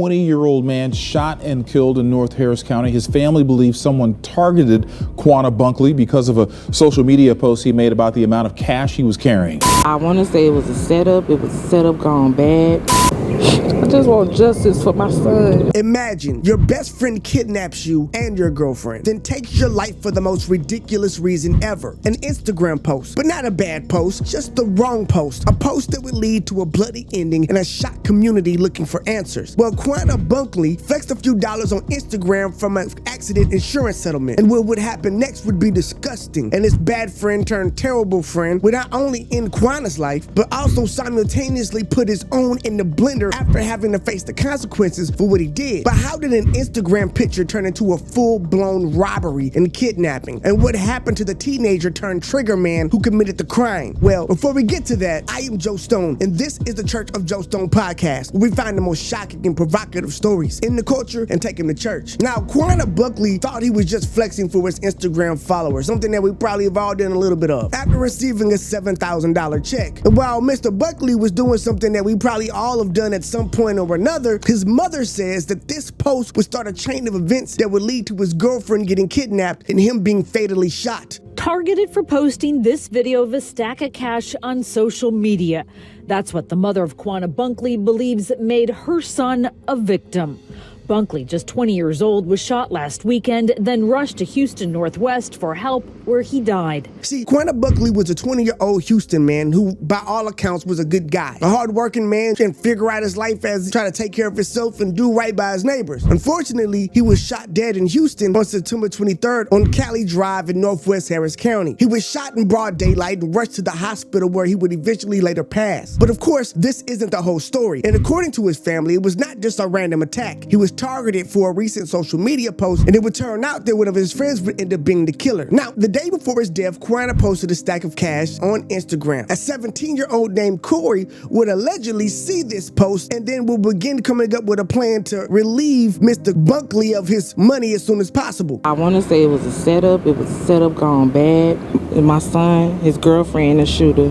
20-year-old man shot and killed in North Harris County. His family believes someone targeted Quanah Bunkley because of a social media post he made about the amount of cash he was carrying. I want to say it was a setup. It was a setup gone bad. I just want justice for my son. Imagine your best friend kidnaps you and your girlfriend, then takes your life for the most ridiculous reason ever. An Instagram post, but not a bad post, just the wrong post. A post that would lead to a bloody ending and a shocked community looking for answers. Well, Quanah Bunkley flexed a few dollars on Instagram from an accident insurance settlement. And what would happen next would be disgusting. And this bad friend turned terrible friend would not only end Quanah's life, but also simultaneously put his own in the blender after having to face the consequences for what he did. But how did an Instagram picture turn into a full-blown robbery and kidnapping? And what happened to the teenager turned trigger man who committed the crime? Well, before we get to that, I am Joe Stone, and this is the Church of Joe Stone podcast, where we find the most shocking and provocative stories in the culture and take them to church. Now, Quanah Bunkley thought he was just flexing for his Instagram followers, something that we probably have all done a little bit of, after receiving a $7,000 check. And while Mr. Bunkley was doing something that we probably all have done at some point or another, his mother says that this post would start a chain of events that would lead to his girlfriend getting kidnapped and him being fatally shot. Targeted for posting this video of a stack of cash on social media. That's what the mother of Quanah Bunkley believes made her son a victim. Bunkley, just 20 years old, was shot last weekend, then rushed to Houston Northwest for help, where he died. See, Quanah Bunkley was a 20-year-old Houston man who, by all accounts, was a good guy. A hard-working man and figure out his life as he tried to take care of himself and do right by his neighbors. Unfortunately, he was shot dead in Houston on September 23rd on Cali Drive in Northwest Harris County. He was shot in broad daylight and rushed to the hospital where he would eventually later pass. But of course, this isn't the whole story. And according to his family, it was not just a random attack. He was targeted for a recent social media post, and it would turn out that one of his friends would end up being the killer. Now, the day before his death, Quanah posted a stack of cash on Instagram. A 17-year-old named Corey would allegedly see this post and then will begin coming up with a plan to relieve Mr. Bunkley of his money as soon as possible. I want to say it was a setup. It was a setup gone bad. And my son, his girlfriend, the shooter,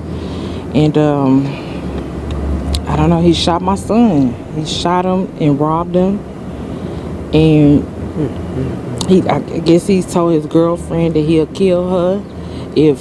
and I don't know, he shot my son. He shot him and robbed him. And I guess he told his girlfriend that he'll kill her if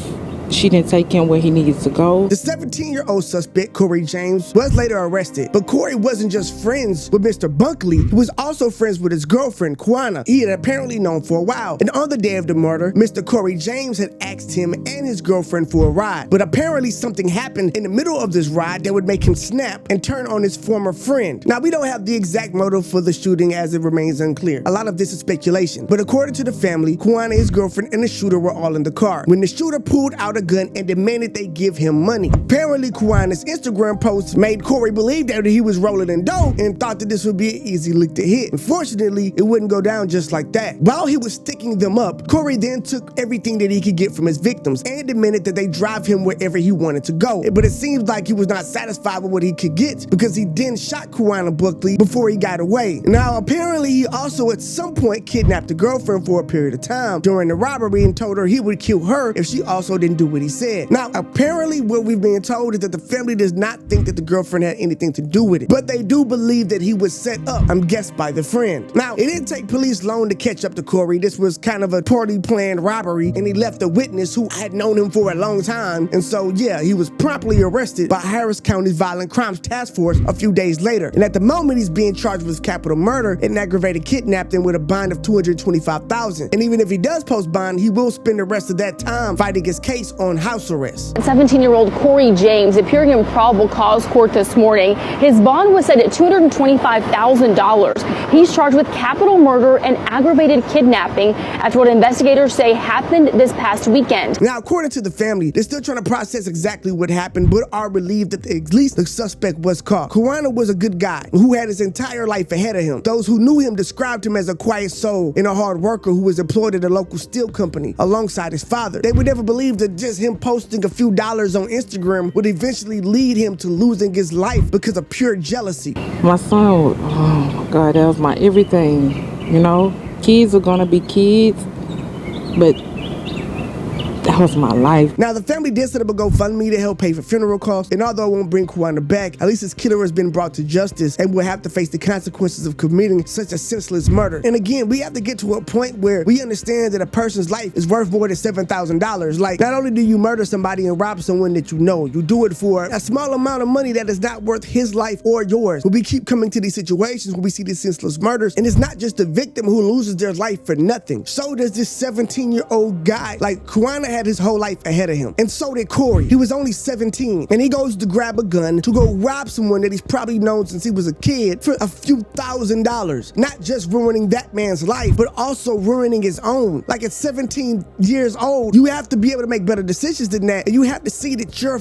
she didn't take him where he needs to go. The 17-year-old suspect, Corey James, was later arrested. But Corey wasn't just friends with Mr. Bunkley. He was also friends with his girlfriend, Quanah. He had apparently known for a while. And on the day of the murder, Mr. Corey James had asked him and his girlfriend for a ride. But apparently something happened in the middle of this ride that would make him snap and turn on his former friend. Now, we don't have the exact motive for the shooting, as it remains unclear. A lot of this is speculation. But according to the family, Quanah, his girlfriend, and the shooter were all in the car when the shooter pulled out a gun and demanded they give him money. Apparently, Quanah's Instagram post made Corey believe that he was rolling in dough and thought that this would be an easy lick to hit. Unfortunately, it wouldn't go down just like that. While he was sticking them up, Corey then took everything that he could get from his victims and demanded that they drive him wherever he wanted to go. But it seems like he was not satisfied with what he could get, because he then shot Quanah Bunkley before he got away. Now, apparently, he also at some point kidnapped the girlfriend for a period of time during the robbery and told her he would kill her if she also didn't do what he said. Now, apparently what we've been told is that the family does not think that the girlfriend had anything to do with it, but they do believe that he was set up, I'm guessed, by the friend. Now, it didn't take police long to catch up to Corey. This was kind of a poorly planned robbery, and he left a witness who had known him for a long time, and so yeah, he was promptly arrested by Harris County's Violent Crimes Task Force a few days later. And at the moment, he's being charged with capital murder and aggravated kidnapping with a bond of $225,000. And even if he does post bond, he will spend the rest of that time fighting his case on house arrest. 17-year-old Corey James appearing in probable cause court this morning. His bond was set at $225,000. He's charged with capital murder and aggravated kidnapping after what investigators say happened this past weekend. Now, according to the family, they're still trying to process exactly what happened, but are relieved that at least the suspect was caught. Quanah was a good guy who had his entire life ahead of him. Those who knew him described him as a quiet soul and a hard worker who was employed at a local steel company alongside his father. They would never believe that just him posting a few dollars on Instagram would eventually lead him to losing his life because of pure jealousy. My son, oh my God, that was my everything. You know, kids are gonna be kids, but That was my life. Now, the family did set up a GoFundMe to help pay for funeral costs, and although it won't bring Kwana back, at least his killer has been brought to justice and will have to face the consequences of committing such a senseless murder. And again, we have to get to a point where we understand that a person's life is worth more than $7,000. Like, not only do you murder somebody and rob someone that you know, you do it for a small amount of money that is not worth his life or yours. But we keep coming to these situations where we see these senseless murders, and it's not just the victim who loses their life for nothing. So does this 17-year-old guy. Like, Kwana had his whole life ahead of him, and so did Corey. He was only 17, and he goes to grab a gun to go rob someone that he's probably known since he was a kid for a few $1,000s. Not just ruining that man's life, but also ruining his own. Like, at 17 years old, you have to be able to make better decisions than that, and you have to see that your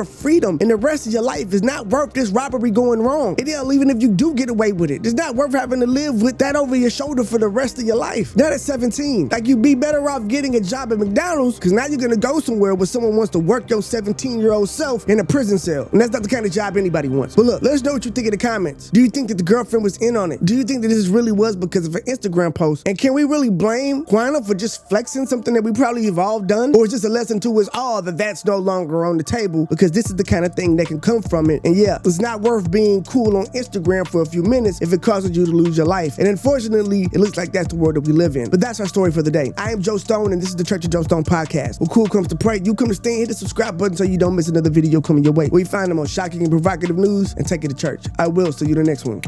freedom and the rest of your life is not worth this robbery going wrong. And hell, even if you do get away with it, it's not worth having to live with that over your shoulder for the rest of your life. Not at 17. Like, you'd be better off getting a job at McDonald's, because now you're gonna go somewhere where someone wants to work your 17-year-old self in a prison cell. And that's not the kind of job anybody wants. But look, let us know what you think in the comments. Do you think that the girlfriend was in on it? Do you think that this really was because of an Instagram post? And can we really blame Kwana for just flexing something that we probably have all done? Or is this a lesson to us all that that's no longer on the table, because this is the kind of thing that can come from it? And yeah, it's not worth being cool on Instagram for a few minutes if it causes you to lose your life. And unfortunately, it looks like that's the world that we live in. But that's our story for the day. I am Joe Stone, and this is the Church of Joe Stone podcast. When cool comes to pray, you come to stand, hit the subscribe button so you don't miss another video coming your way. We find them on shocking and provocative news and take it to church. I will see you in the next one.